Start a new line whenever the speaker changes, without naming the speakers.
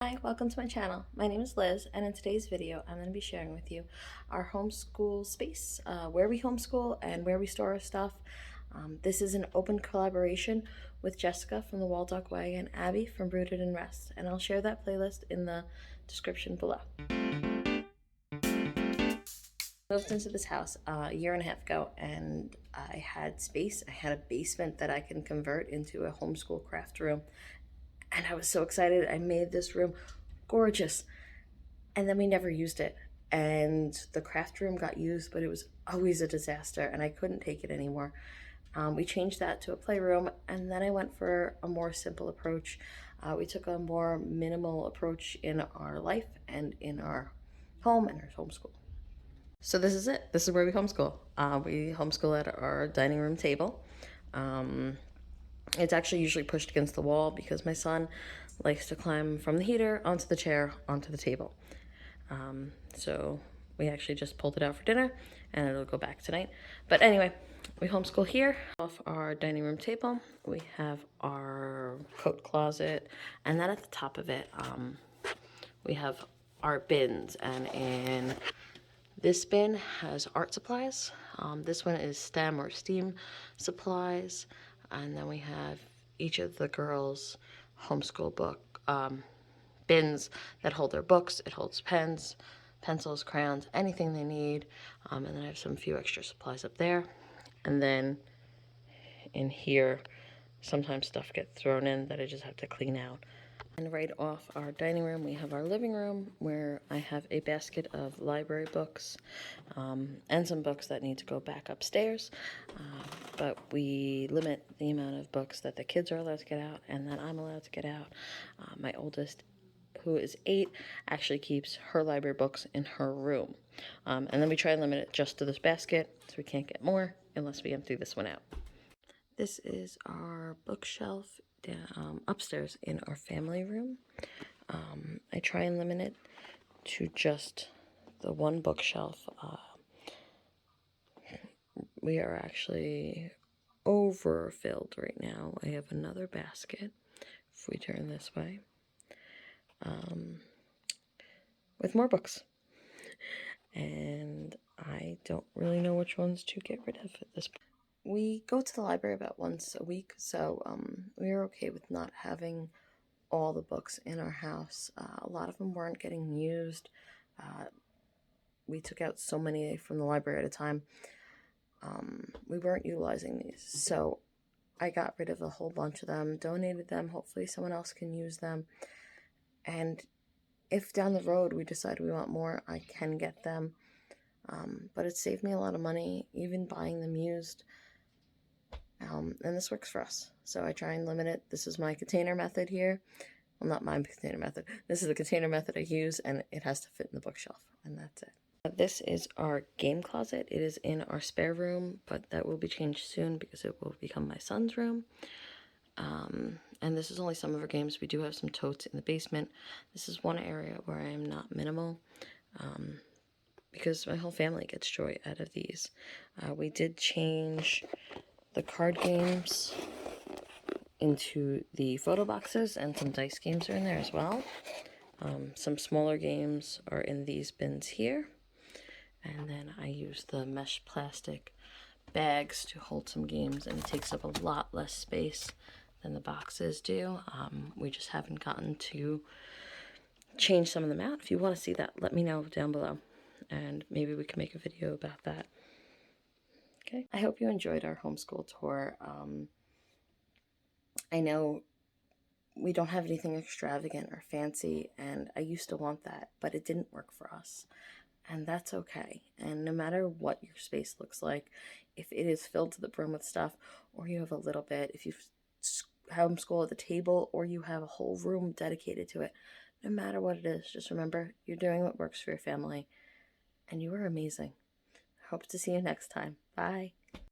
Hi, welcome to my channel. My name is Liz, and in today's video, I'm going to be sharing with you our homeschool space, where we homeschool and where we store our stuff. This is an open collaboration with Jessica from the Waldock Way and Abby from Rooted in Rest, and I'll share that playlist in the description below. Moved into this house a year and a half ago, and I had space. I had a basement that I can convert into a homeschool craft room, and I was so excited. I made this room gorgeous, and then we never used it, and the craft room got used, but it was always a disaster, and I couldn't take it anymore. We changed that to a playroom, and then I went for a more simple approach. We took a more minimal approach in our life and in our home and our homeschool. So this is it. This is where we homeschool. We homeschool at our dining room table. It's actually usually pushed against the wall because my son likes to climb from the heater onto the chair onto the table. So we actually just pulled it out for dinner, and it'll go back tonight. But anyway, we homeschool here. Off our dining room table, we have our coat closet, and then at the top of it, we have our bins. And in this bin has art supplies. This one is STEM or STEAM supplies. And then we have each of the girls' homeschool book bins that hold their books. It holds pens, pencils, crayons, anything they need. And then I have some few extra supplies up there. And then in here, sometimes stuff gets thrown in that I just have to clean out. And right off our dining room, we have our living room, where I have a basket of library books and some books that need to go back upstairs. But we limit the amount of books that the kids are allowed to get out and that I'm allowed to get out. My oldest, who is 8, actually keeps her library books in her room. And then we try and limit it just to this basket, so we can't get more unless we empty this one out. This is our bookshelf upstairs in our family room. I try and limit it to just the one bookshelf. We are actually overfilled right now. I have another basket, if we turn this way, with more books. And I don't really know which ones to get rid of at this point. We go to the library about once a week, so we are okay with not having all the books in our house. A lot of them weren't getting used. We took out so many from the library at a time. We weren't utilizing these, so I got rid of a whole bunch of them, donated them. Hopefully someone else can use them. And if down the road we decide we want more, I can get them. But it saved me a lot of money, even buying them used. And this works for us. So I try and limit it. This is my container method here. Well, not my container method. This is the container method I use, and it has to fit in the bookshelf, and that's it. This is our game closet. It is in our spare room, but that will be changed soon because it will become my son's room. And this is only some of our games. We do have some totes in the basement. This is one area where I am not minimal, because my whole family gets joy out of these. We did change the card games into the photo boxes, and some dice games are in there as well. Some smaller games are in these bins here. And then I use the mesh plastic bags to hold some games, and it takes up a lot less space than the boxes do. We just haven't gotten to change some of them out. If you want to see that, let me know down below, and maybe we can make a video about that. Okay, I hope you enjoyed our homeschool tour. I know we don't have anything extravagant or fancy, and I used to want that, but it didn't work for us. And that's okay. And no matter what your space looks like, if it is filled to the brim with stuff, or you have a little bit, if you homeschool at the table, or you have a whole room dedicated to it, no matter what it is, just remember, you're doing what works for your family, and you are amazing. I hope to see you next time. Bye.